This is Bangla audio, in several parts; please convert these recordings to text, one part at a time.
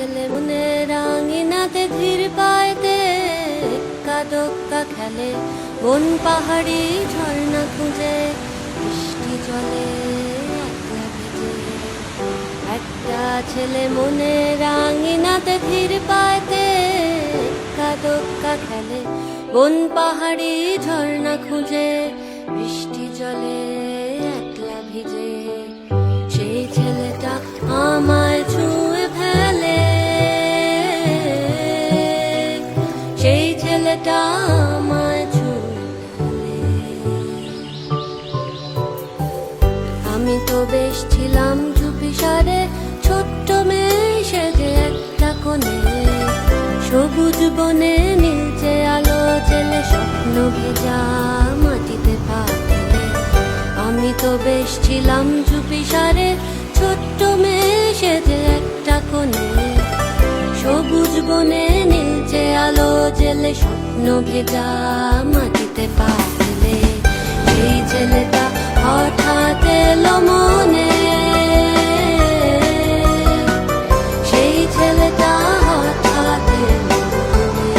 ছেলে মনে রাঙিনাতে ধীর পাইতে কাদক্কা খেলে বন পাহাড়ি ঝর্ণা খুঁজে বৃষ্টি জলে একলা ভিজে। একটা ছেলে মনে রাঙিনাতে ধীর পাইতে কাদক্কা খেলে বন পাহাড়ি ঝর্ণা খুঁজে বৃষ্টি জলে একলা ভিজে। সেই ছেলেটা আমায় ছুঁয়ে ফেলে, সেই ছেলেটা আমায় ছুঁয়ে ফেলে। আমি তো বেশ ছিলাম চুপিসারে ছোট্ট মেয়ে সেজে একটা কোণে, সবুজ বনে নীলচে আলো জেলে স্বপ্ন ভেজা মাটিতে পা ফেলে। আমি তো বেশ ছিলাম চুপিসারে ছোট্ট মেয়ে সেজে একটা কোণে, সবুজ বনে নীলচে আলো জেলে স্বপ্ন ভেজা মাটিতে পা ফেলে। সেই ছেলেটা হঠাৎ এলো মনে, সেই ছেলেটা হঠাৎ এলো মনে।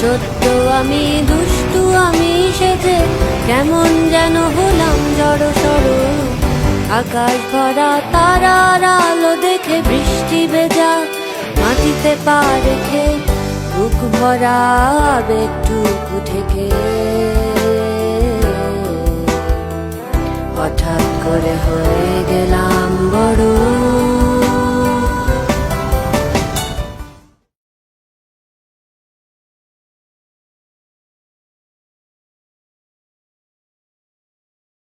ছোট্ট আমি দুষ্টু আমি সেজে কেমন যেন হলাম জড়সড়। আকাশ ভরা তারার আলো দেখে বৃষ্টি ভেজা মাটিতে পা রেখে বুক ভরা আবেগটুকু থেকে হঠাৎ করে হয়ে গেলাম বড়।